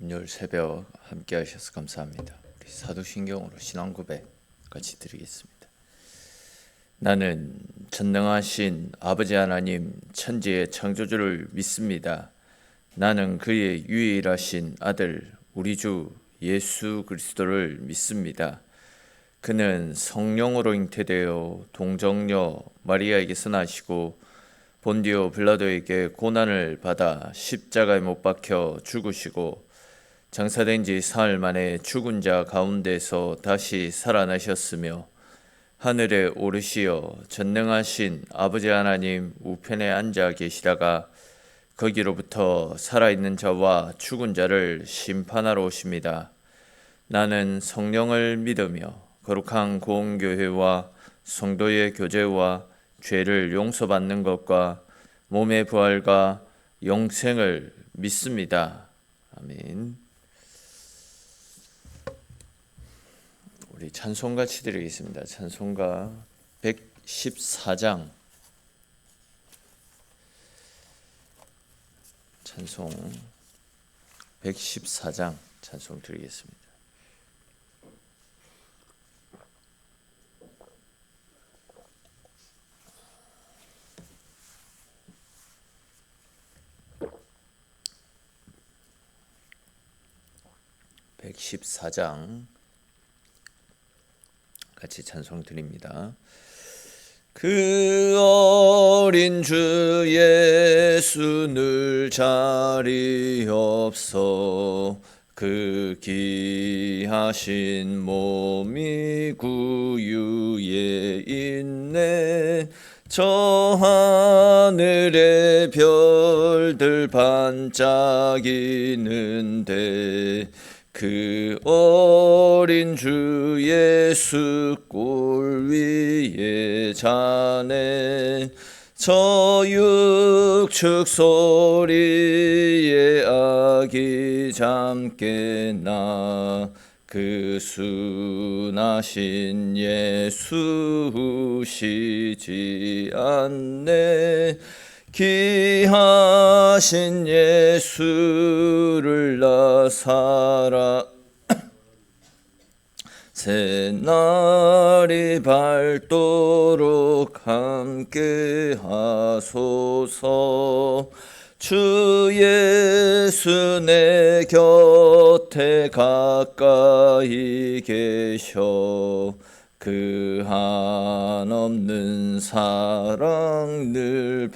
금요일 새벽 함께 하셔서 감사합니다. 우리 사도신경으로 신앙 고백 같이 드리겠습니다. 나는 전능하신 아버지 하나님 천지의 창조주를 믿습니다. 나는 그의 유일하신 아들 우리 주 예수 그리스도를 믿습니다. 그는 성령으로 잉태되어 동정녀 마리아에게서 나시고 본디오 빌라도에게 고난을 받아 십자가에 못 박혀 죽으시고 장사된 지 사흘 만에 죽은 자 가운데서 다시 살아나셨으며 하늘에 오르시어 전능하신 아버지 하나님 우편에 앉아 계시다가 거기로부터 살아있는 자와 죽은 자를 심판하러 오십니다. 나는 성령을 믿으며 거룩한 공교회와 성도의 교제와 죄를 용서받는 것과 몸의 부활과 영생을 믿습니다. 아멘. 우리 찬송 같이 드리겠습니다. 찬송가 114장 찬송 114장 찬송 드리겠습니다. 같이 찬송 드립니다. 그 어린 주 예수 늘 자리 없어 그 귀하신 몸이 구유에 있네. 저 하늘의 별들 반짝이는데 그 어린 주 예수 꼴 위에 자네. 저 육축 소리에 아기 잠께 나 그 순하신 예수 우시지 않네. 귀하신 예수를 나 살아 새날이 밝도록 함께 하소서. 주 예수 내 곁에 가까이 계셔 그 한없는 사랑 늘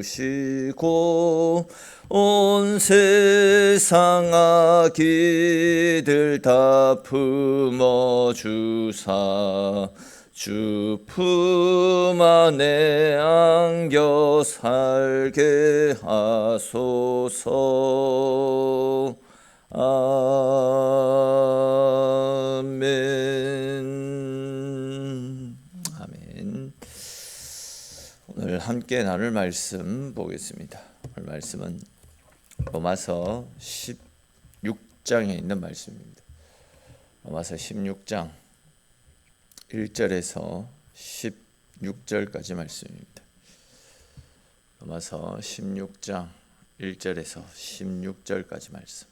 베푸시고 온 세상 악기들 다 품어주사 주 품 안에 안겨 살게 하소서. 아멘. 아멘. 오늘 함께 나눌 말씀 보겠습니다. 오늘 말씀은 로마서 16장에 있는 말씀입니다. 로마서 16장 1절에서 16절까지 말씀입니다. 로마서 16장 1절에서 16절까지 말씀.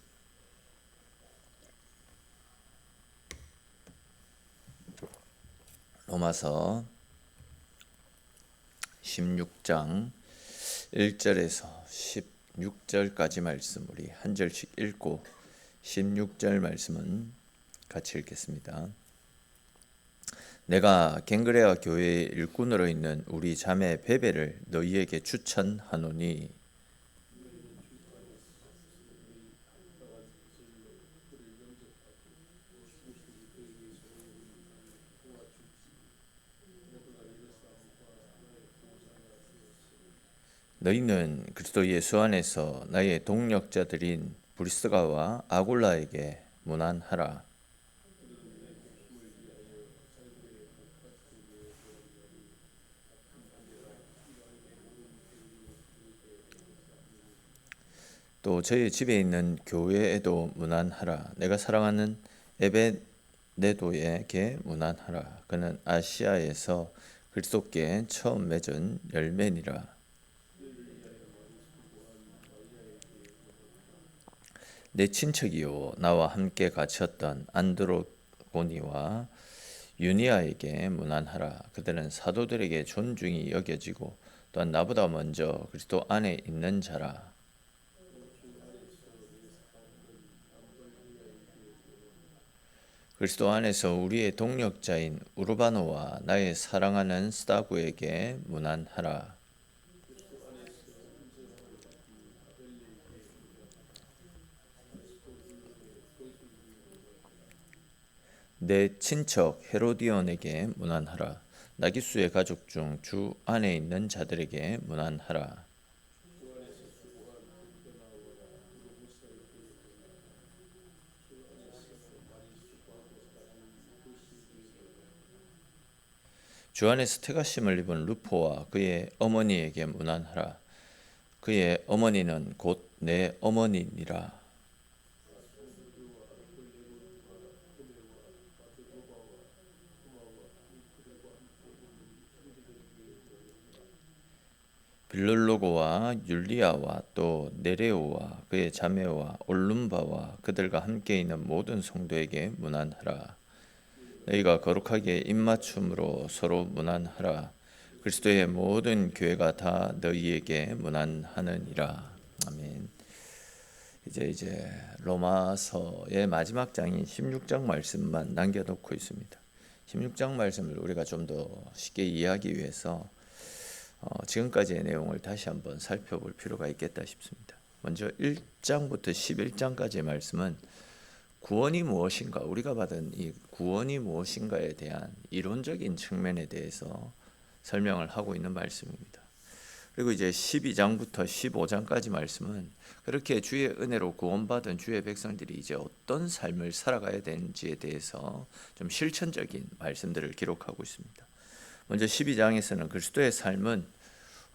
로마서 16장 1절에서 16절까지 말씀 우리 한 절씩 읽고 16절 말씀은 같이 읽겠습니다. 내가 갱그레아 교회의 일꾼으로 있는 우리 자매 베베를 너희에게 추천하노니 너희는 그리스도 예수 안에서 나의 동력자들인 브리스가와 아굴라에게 문안하라. 또 저희 집에 있는 교회에도 문안하라. 내가 사랑하는 에베네도에게 문안하라. 그는 아시아에서 그리스도께 처음 맺은 열매니라. 내 친척이요 나와 함께 갇혔던 안드로고니와 유니아에게 문안하라. 그들은 사도들에게 존중이 여겨지고 또한 나보다 먼저 그리스도 안에 있는 자라. 그리스도 안에서 우리의 동력자인 우르바노와 나의 사랑하는 스다구에게 문안하라. 내 친척 헤로디온에게 문안하라. 나기수의 가족 중 주 안에 있는 자들에게 문안하라. 주 안에서 태가심을 입은 루포와 그의 어머니에게 문안하라. 그의 어머니는 곧 내 어머니니라. 빌룰로고와 율리아와 또 네레오와 그의 자매와 올룸바와 그들과 함께 있는 모든 성도에게 문안하라. 너희가 거룩하게 입맞춤으로 서로 문안하라. 그리스도의 모든 교회가 다 너희에게 문안하느니라. 아멘. 이제 로마서의 마지막 장인 16장 말씀만 남겨놓고 있습니다. 16장 말씀을 우리가 좀 더 쉽게 이해하기 위해서 지금까지의 내용을 다시 한번 살펴볼 필요가 있겠다 싶습니다. 먼저 1장부터 11장까지의 말씀은 구원이 무엇인가, 우리가 받은 이 구원이 무엇인가에 대한 이론적인 측면에 대해서 설명을 하고 있는 말씀입니다. 그리고 이제 12장부터 15장까지 말씀은 그렇게 주의 은혜로 구원받은 주의 백성들이 이제 어떤 삶을 살아가야 되는지에 대해서 좀 실천적인 말씀들을 기록하고 있습니다. 먼저 12장에서는 그리스도의 삶은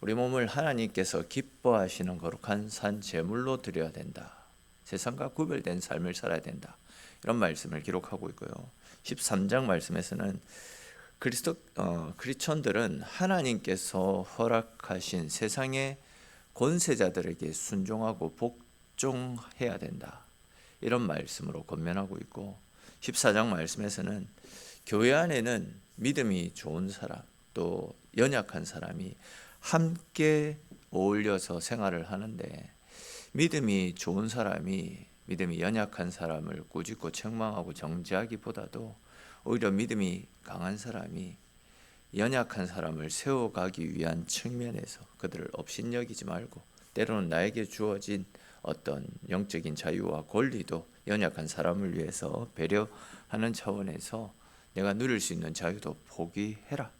우리 몸을 하나님께서 기뻐하시는 거룩한 산 제물로 드려야 된다. 세상과 구별된 삶을 살아야 된다. 이런 말씀을 기록하고 있고요. 13장 말씀에서는 크리스천들은 하나님께서 허락하신 세상의 권세자들에게 순종하고 복종해야 된다. 이런 말씀으로 권면하고 있고 14장 말씀에서는 교회 안에는 믿음이 좋은 사람 또 연약한 사람이 함께 어울려서 생활을 하는데 믿음이 좋은 사람이 믿음이 연약한 사람을 꾸짖고 책망하고 정죄하기보다도 오히려 믿음이 강한 사람이 연약한 사람을 세워가기 위한 측면에서 그들을 업신여기지 말고 때로는 나에게 주어진 어떤 영적인 자유와 권리도 연약한 사람을 위해서 배려하는 차원에서 내가 누릴 수 있는 자유도 포기해라.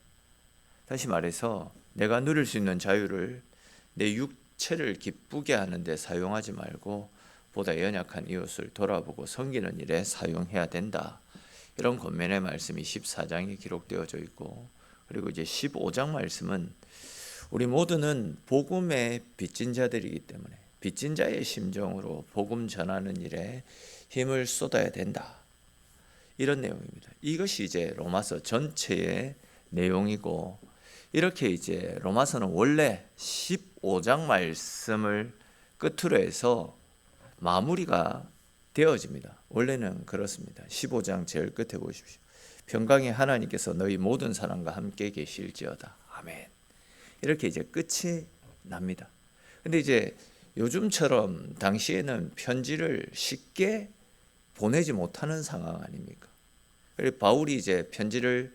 다시 말해서 내가 누릴 수 있는 자유를 내 육체를 기쁘게 하는 데 사용하지 말고 보다 연약한 이웃을 돌아보고 섬기는 일에 사용해야 된다. 이런 권면의 말씀이 14장에 기록되어져 있고 그리고 이제 15장 말씀은 우리 모두는 복음의 빚진 자들이기 때문에 빚진 자의 심정으로 복음 전하는 일에 힘을 쏟아야 된다. 이런 내용입니다. 이것이 이제 로마서 전체의 내용이고 이렇게 이제 로마서는 원래 15장 말씀을 끝으로 해서 마무리가 되어집니다. 원래는 그렇습니다. 15장 제일 끝에 보십시오. 평강의 하나님께서 너희 모든 사람과 함께 계실지어다. 아멘. 이렇게 이제 끝이 납니다. 근데 이제 요즘처럼 당시에는 편지를 쉽게 보내지 못하는 상황 아닙니까? 그래서 바울이 이제 편지를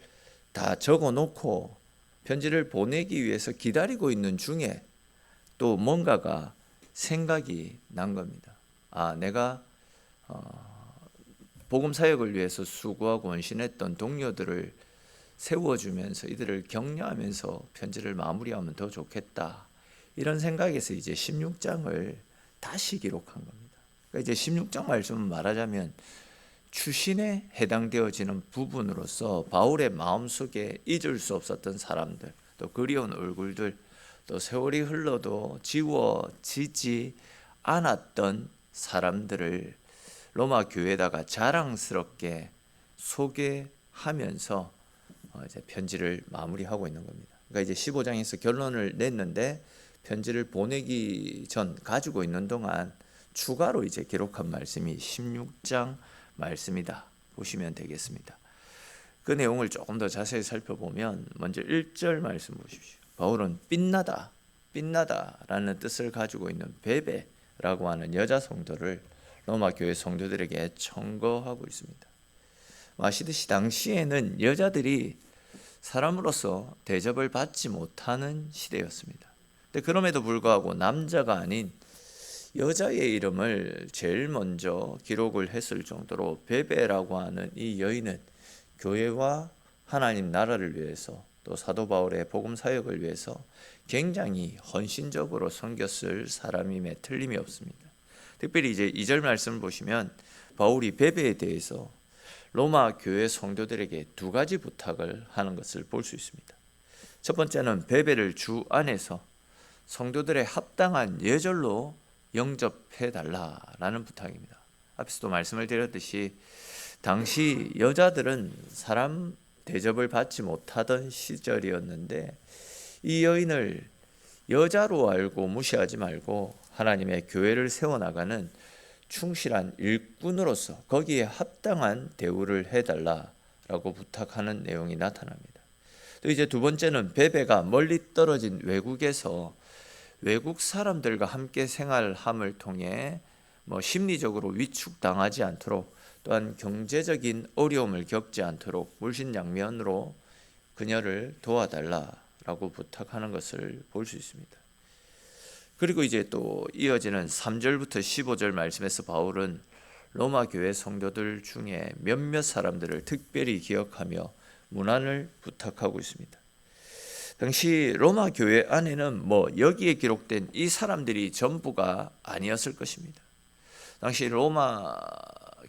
다 적어 놓고 편지를 보내기 위해서 기다리고 있는 중에 또 뭔가가 생각이 난 겁니다. 내가 복음 사역을 위해서 수고하고 헌신했던 동료들을 세워주면서 이들을 격려하면서 편지를 마무리하면 더 좋겠다. 이런 생각에서 이제 16장을 다시 기록한 겁니다. 그러니까 이제 16장 말씀은 말하자면 추신에 해당되어지는 부분으로서 바울의 마음속에 잊을 수 없었던 사람들, 또 그리운 얼굴들, 또 세월이 흘러도 지워지지 않았던 사람들을 로마 교회에다가 자랑스럽게 소개하면서 이제 편지를 마무리하고 있는 겁니다. 그러니까 이제 15장에서 결론을 냈는데 편지를 보내기 전 가지고 있는 동안 추가로 이제 기록한 말씀이 16장 말씀이다 보시면 되겠습니다. 그 내용을 조금 더 자세히 살펴보면 먼저 1절 말씀 보십시오. 바울은 빛나다라는 뜻을 가지고 있는 베베라고 하는 여자 성도를 로마 교회 성도들에게 청거하고 있습니다. 아시듯이 당시에는 여자들이 사람으로서 대접을 받지 못하는 시대였습니다. 근데 그럼에도 불구하고 남자가 아닌 여자의 이름을 제일 먼저 기록을 했을 정도로 베베라고 하는 이 여인은 교회와 하나님 나라를 위해서 또 사도 바울의 복음 사역을 위해서 굉장히 헌신적으로 섬겼을 사람임에 틀림이 없습니다. 특별히 이제 2절 말씀을 보시면 바울이 베베에 대해서 로마 교회 성도들에게 두 가지 부탁을 하는 것을 볼 수 있습니다. 첫 번째는 베베를 주 안에서 성도들의 합당한 예절로 영접해 달라라는 부탁입니다. 앞에서도 말씀을 드렸듯이 당시 여자들은 사람 대접을 받지 못하던 시절이었는데 이 여인을 여자로 알고 무시하지 말고 하나님의 교회를 세워나가는 충실한 일꾼으로서 거기에 합당한 대우를 해달라라고 부탁하는 내용이 나타납니다. 또 이제 두 번째는 베베가 멀리 떨어진 외국에서 외국 사람들과 함께 생활함을 통해 심리적으로 위축당하지 않도록 또한 경제적인 어려움을 겪지 않도록 물신양면으로 그녀를 도와달라라고 부탁하는 것을 볼 수 있습니다. 그리고 이제 또 이어지는 3절부터 15절 말씀에서 바울은 로마 교회 성도들 중에 몇몇 사람들을 특별히 기억하며 문안을 부탁하고 있습니다. 당시 로마 교회 안에는 여기에 기록된 이 사람들이 전부가 아니었을 것입니다. 당시 로마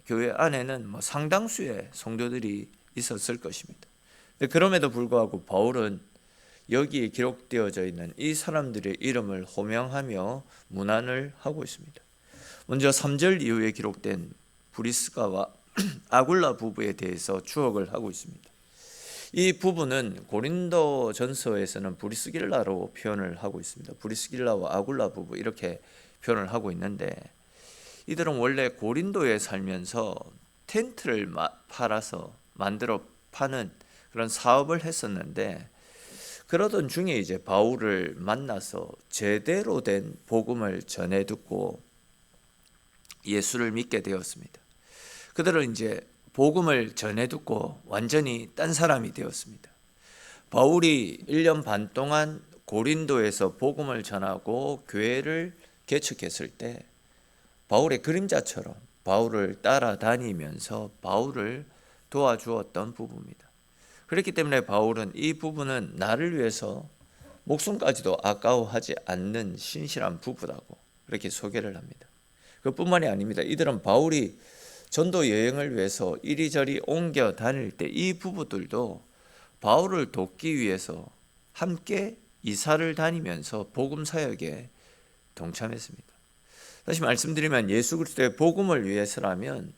교회 안에는 상당수의 성도들이 있었을 것입니다. 그럼에도 불구하고 바울은 여기에 기록되어져 있는 이 사람들의 이름을 호명하며 문안을 하고 있습니다. 먼저 3절 이후에 기록된 브리스가와 아굴라 부부에 대해서 추억을 하고 있습니다. 이 부부는 고린도 전서에서는 브리스길라로 표현을 하고 있습니다. 브리스길라와 아굴라 부부 이렇게 표현을 하고 있는데 이들은 원래 고린도에 살면서 텐트를 팔아서 만들어 파는 그런 사업을 했었는데 그러던 중에 이제 바울을 만나서 제대로 된 복음을 전해 듣고 예수를 믿게 되었습니다. 그들은 이제 복음을 전해 듣고 완전히 딴 사람이 되었습니다. 바울이 1년 반 동안 고린도에서 복음을 전하고 교회를 개척했을 때 바울의 그림자처럼 바울을 따라다니면서 바울을 도와주었던 부부입니다. 그렇기 때문에 바울은 이 부부는 나를 위해서 목숨까지도 아까워하지 않는 신실한 부부라고 그렇게 소개를 합니다. 그뿐만이 아닙니다. 이들은 바울이 전도 여행을 위해서 이리저리 옮겨 다닐 때 이 부부들도 바울을 돕기 위해서 함께 이사를 다니면서 복음 사역에 동참했습니다. 다시 말씀드리면 예수 그리스도의 복음을 위해서라면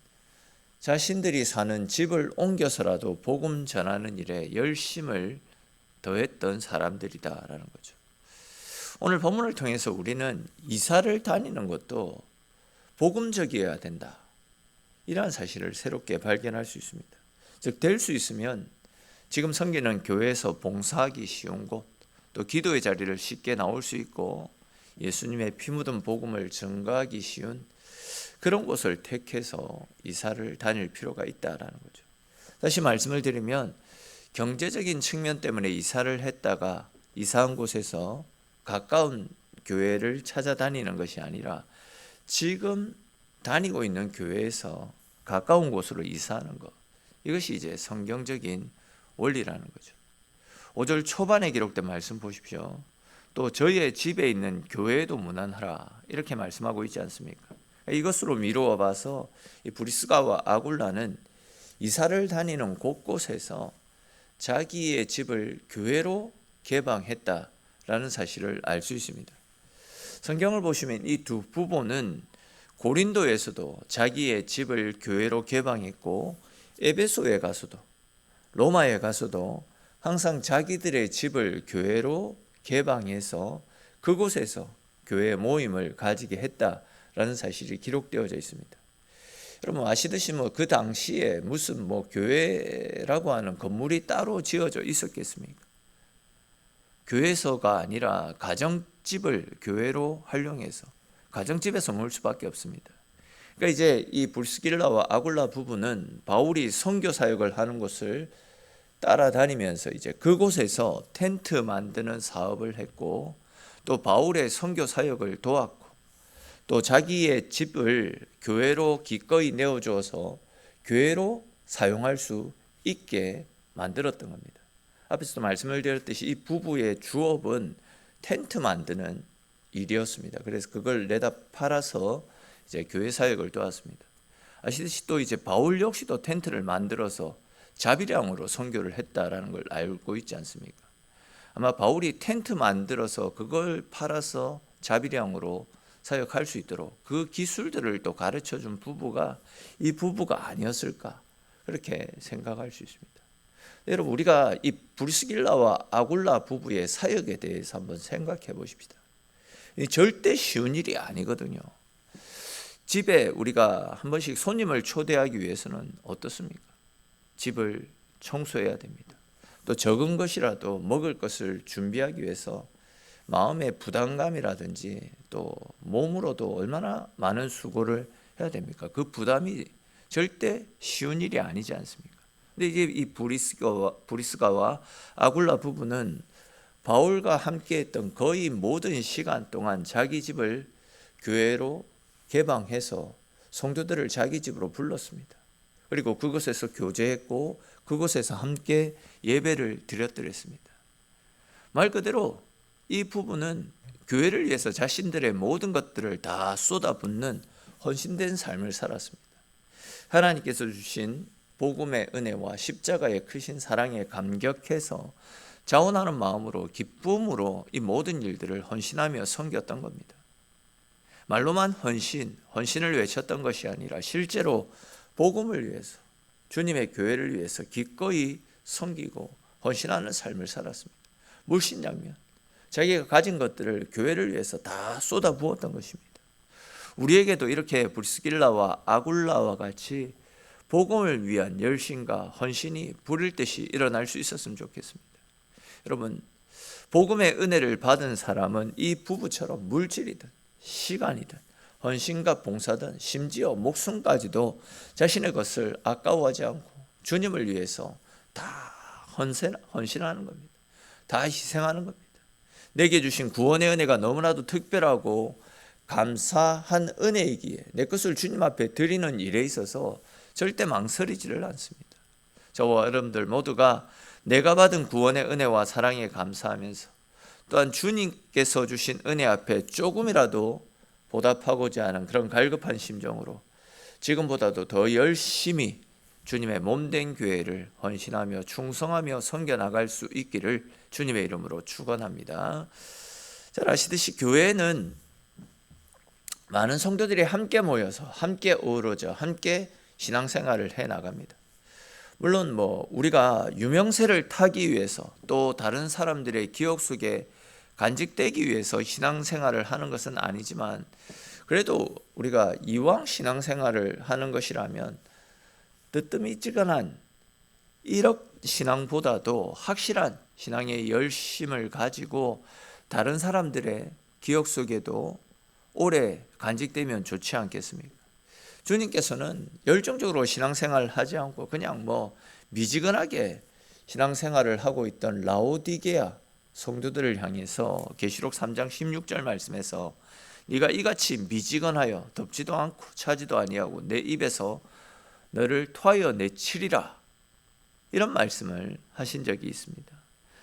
자신들이 사는 집을 옮겨서라도 복음 전하는 일에 열심을 더했던 사람들이다라는 거죠. 오늘 본문을 통해서 우리는 이사를 다니는 것도 복음적이어야 된다. 이러한 사실을 새롭게 발견할 수 있습니다. 즉 될 수 있으면 지금 섬기는 교회에서 봉사하기 쉬운 곳, 또 기도의 자리를 쉽게 나올 수 있고 예수님의 피 묻은 복음을 증거하기 쉬운 그런 곳을 택해서 이사를 다닐 필요가 있다라는 거죠. 다시 말씀을 드리면 경제적인 측면 때문에 이사를 했다가 이사한 곳에서 가까운 교회를 찾아다니는 것이 아니라 지금 다니고 있는 교회에서 가까운 곳으로 이사하는 것, 이것이 이제 성경적인 원리라는 거죠. 5절 초반에 기록된 말씀 보십시오. 또 저희의 집에 있는 교회에도 문안하라 이렇게 말씀하고 있지 않습니까? 이것으로 미루어 봐서 이 브리스가와 아굴라는 이사를 다니는 곳곳에서 자기의 집을 교회로 개방했다라는 사실을 알 수 있습니다. 성경을 보시면 이 두 부부는 고린도에서도 자기의 집을 교회로 개방했고 에베소에 가서도 로마에 가서도 항상 자기들의 집을 교회로 개방해서 그곳에서 교회 모임을 가지게 했다 라는 사실이 기록되어져 있습니다. 여러분 아시듯이 그 당시에 무슨 교회라고 하는 건물이 따로 지어져 있었겠습니까? 교회소가 아니라 가정집을 교회로 활용해서 가정집에서 머물 수밖에 없습니다. 그러니까 이제 이 브리스길라와 아굴라 부부는 바울이 선교 사역을 하는 곳을 따라다니면서 이제 그곳에서 텐트 만드는 사업을 했고, 또 바울의 선교 사역을 도왔고, 또 자기의 집을 교회로 기꺼이 내어주어서 교회로 사용할 수 있게 만들었던 겁니다. 앞에서도 말씀을 드렸듯이 이 부부의 주업은 텐트 만드는 일이었습니다. 그래서 그걸 내다 팔아서 이제 교회 사역을 도왔습니다. 아시듯이 또 이제 바울 역시도 텐트를 만들어서 자비량으로 선교를 했다라는 걸 알고 있지 않습니까? 아마 바울이 텐트 만들어서 그걸 팔아서 자비량으로 사역할 수 있도록 그 기술들을 또 가르쳐 준 부부가 이 부부가 아니었을까, 그렇게 생각할 수 있습니다. 여러분 우리가 이 브리스길라와 아굴라 부부의 사역에 대해서 한번 생각해 보십시다. 절대 쉬운 일이 아니거든요. 집에 우리가 한 번씩 손님을 초대하기 위해서는 어떻습니까? 집을 청소해야 됩니다. 또 적은 것이라도 먹을 것을 준비하기 위해서 마음의 부담감이라든지 또 몸으로도 얼마나 많은 수고를 해야 됩니까? 그 부담이 절대 쉬운 일이 아니지 않습니까? 근데 이제 이 브리스가와 아굴라 부부는 바울과 함께했던 거의 모든 시간 동안 자기 집을 교회로 개방해서 성도들을 자기 집으로 불렀습니다. 그리고 그곳에서 교제했고 그곳에서 함께 예배를 드렸더랬습니다. 말 그대로 이 부부는 교회를 위해서 자신들의 모든 것들을 다 쏟아붓는 헌신된 삶을 살았습니다. 하나님께서 주신 복음의 은혜와 십자가의 크신 사랑에 감격해서 자원하는 마음으로 기쁨으로 이 모든 일들을 헌신하며 섬겼던 겁니다. 말로만 헌신을 외쳤던 것이 아니라 실제로 복음을 위해서, 주님의 교회를 위해서 기꺼이 섬기고 헌신하는 삶을 살았습니다. 물신양면 자기가 가진 것들을 교회를 위해서 다 쏟아부었던 것입니다. 우리에게도 이렇게 브리스길라와 아굴라와 같이 복음을 위한 열심과 헌신이 불일 듯이 일어날 수 있었으면 좋겠습니다. 여러분, 복음의 은혜를 받은 사람은 이 부부처럼 물질이든 시간이든 헌신과 봉사든 심지어 목숨까지도 자신의 것을 아까워하지 않고 주님을 위해서 다 헌신하는 겁니다. 다 희생하는 겁니다. 내게 주신 구원의 은혜가 너무나도 특별하고 감사한 은혜이기에 내 것을 주님 앞에 드리는 일에 있어서 절대 망설이지를 않습니다. 저와 여러분들 모두가 내가 받은 구원의 은혜와 사랑에 감사하면서 또한 주님께서 주신 은혜 앞에 조금이라도 보답하고자 하는 그런 갈급한 심정으로 지금보다도 더 열심히 주님의 몸된 교회를 헌신하며 충성하며 섬겨나갈 수 있기를 주님의 이름으로 축원합니다. 잘 아시듯이 교회는 많은 성도들이 함께 모여서 함께 어우러져 함께 신앙생활을 해나갑니다. 물론 우리가 유명세를 타기 위해서 또 다른 사람들의 기억 속에 간직되기 위해서 신앙생활을 하는 것은 아니지만, 그래도 우리가 이왕 신앙생활을 하는 것이라면 뜨뜻미지근한 1억 신앙보다도 확실한 신앙의 열심을 가지고 다른 사람들의 기억 속에도 오래 간직되면 좋지 않겠습니까? 주님께서는 열정적으로 신앙생활을 하지 않고 그냥 미지근하게 신앙생활을 하고 있던 라오디게아 성도들을 향해서 계시록 3장 16절 말씀에서 네가 이같이 미지근하여 덥지도 않고 차지도 아니하고 내 입에서 너를 토하여 내치리라, 이런 말씀을 하신 적이 있습니다.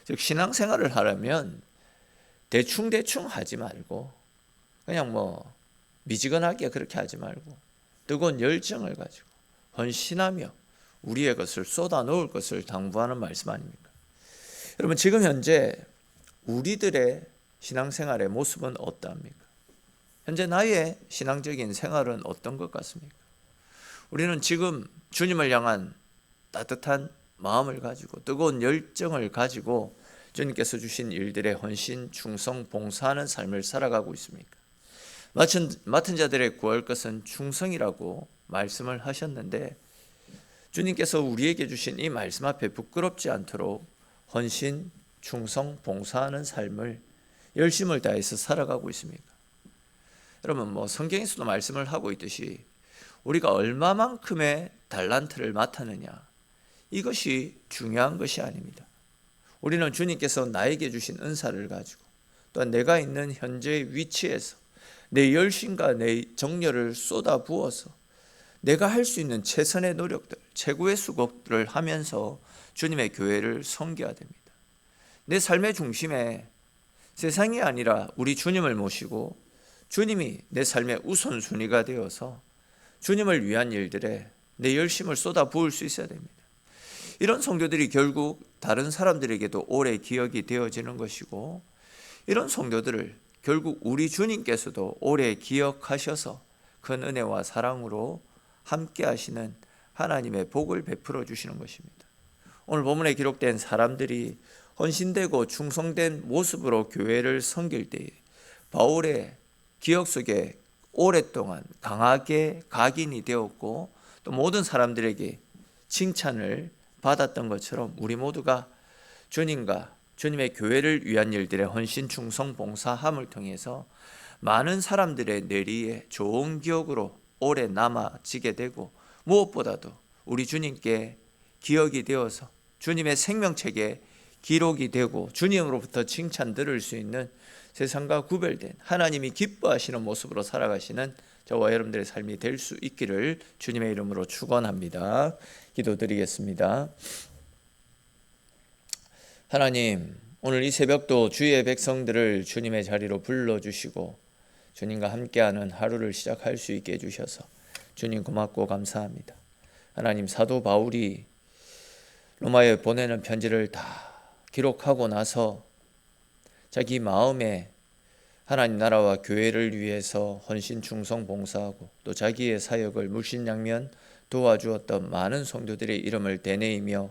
즉 신앙생활을 하려면 대충 하지 말고 그냥 미지근하게 그렇게 하지 말고 뜨거운 열정을 가지고 헌신하며 우리의 것을 쏟아 놓을 것을 당부하는 말씀 아닙니까? 여러분, 지금 현재 우리들의 신앙생활의 모습은 어떠합니까? 현재 나의 신앙적인 생활은 어떤 것 같습니까? 우리는 지금 주님을 향한 따뜻한 마음을 가지고 뜨거운 열정을 가지고 주님께서 주신 일들의 헌신, 충성, 봉사하는 삶을 살아가고 있습니까? 맡은 자들의 구할 것은 충성이라고 말씀을 하셨는데, 주님께서 우리에게 주신 이 말씀 앞에 부끄럽지 않도록 헌신, 충성, 봉사하는 삶을 열심을 다해서 살아가고 있습니다. 여러분, 성경에서도 말씀을 하고 있듯이 우리가 얼마만큼의 달란트를 맡았느냐, 이것이 중요한 것이 아닙니다. 우리는 주님께서 나에게 주신 은사를 가지고 또한 내가 있는 현재의 위치에서 내 열심과 내 정열을 쏟아 부어서 내가 할 수 있는 최선의 노력들, 최고의 수고들을 하면서 주님의 교회를 섬겨야 됩니다. 내 삶의 중심에 세상이 아니라 우리 주님을 모시고 주님이 내 삶의 우선순위가 되어서 주님을 위한 일들에 내 열심을 쏟아 부을 수 있어야 됩니다. 이런 성도들이 결국 다른 사람들에게도 오래 기억이 되어지는 것이고, 이런 성도들을 결국 우리 주님께서도 오래 기억하셔서 큰 은혜와 사랑으로 함께 하시는 하나님의 복을 베풀어 주시는 것입니다. 오늘 본문에 기록된 사람들이 헌신되고 충성된 모습으로 교회를 섬길 때에 바울의 기억 속에 오랫동안 강하게 각인이 되었고, 또 모든 사람들에게 칭찬을 받았던 것처럼 우리 모두가 주님과 주님의 교회를 위한 일들의 헌신, 충성, 봉사함을 통해서 많은 사람들의 뇌리에 좋은 기억으로 오래 남아지게 되고, 무엇보다도 우리 주님께 기억이 되어서 주님의 생명책에 기록이 되고 주님으로부터 칭찬 들을 수 있는 세상과 구별된 하나님이 기뻐하시는 모습으로 살아가시는 저와 여러분들의 삶이 될 수 있기를 주님의 이름으로 축원합니다. 기도드리겠습니다. 하나님, 오늘 이 새벽도 주의 백성들을 주님의 자리로 불러주시고 주님과 함께하는 하루를 시작할 수 있게 해주셔서 주님 고맙고 감사합니다. 하나님, 사도 바울이 로마에 보내는 편지를 다 기록하고 나서 자기 마음에 하나님 나라와 교회를 위해서 헌신, 충성, 봉사하고 또 자기의 사역을 물신양면 도와주었던 많은 성도들의 이름을 되뇌이며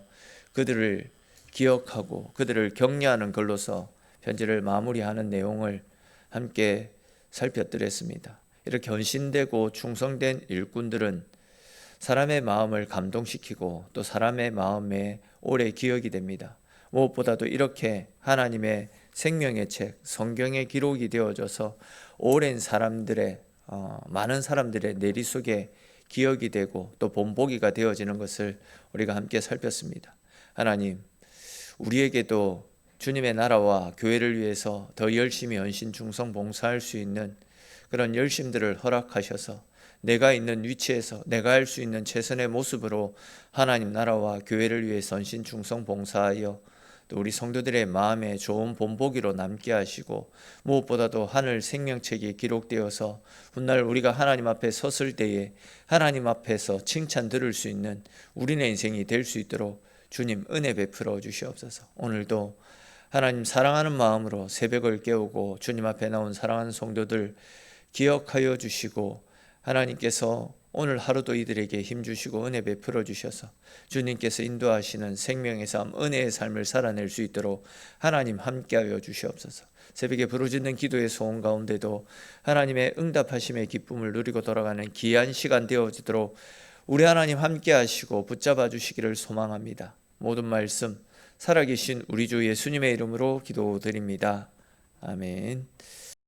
그들을 기억하고 그들을 격려하는 글로서 편지를 마무리하는 내용을 함께 살펴드렸습니다. 이렇게 헌신되고 충성된 일꾼들은 사람의 마음을 감동시키고 또 사람의 마음에 오래 기억이 됩니다. 무엇보다도 이렇게 하나님의 생명의 책, 성경에 기록이 되어져서 오랜 사람들의 많은 사람들의 내리 속에 기억이 되고 또 본보기가 되어지는 것을 우리가 함께 살폈습니다. 하나님, 우리에게도 주님의 나라와 교회를 위해서 더 열심히 헌신, 충성, 봉사할 수 있는 그런 열심들을 허락하셔서 내가 있는 위치에서 내가 할 수 있는 최선의 모습으로 하나님 나라와 교회를 위해서 헌신, 충성, 봉사하여 또 우리 성도들의 마음에 좋은 본보기로 남게 하시고, 무엇보다도 하늘 생명책이 기록되어서 훗날 우리가 하나님 앞에 섰을 때에 하나님 앞에서 칭찬 들을 수 있는 우리의 인생이 될 수 있도록 주님 은혜 베풀어 주시옵소서. 오늘도 하나님 사랑하는 마음으로 새벽을 깨우고 주님 앞에 나온 사랑하는 성도들 기억하여 주시고, 하나님께서 오늘 하루도 이들에게 힘주시고 은혜 베풀어 주셔서 주님께서 인도하시는 생명의 삶, 은혜의 삶을 살아낼 수 있도록 하나님 함께하여 주시옵소서. 새벽에 부르짖는 기도의 소원 가운데도 하나님의 응답하심의 기쁨을 누리고 돌아가는 귀한 시간 되어지도록 우리 하나님 함께하시고 붙잡아 주시기를 소망합니다. 모든 말씀 살아계신 우리 주 예수님의 이름으로 기도드립니다. 아멘.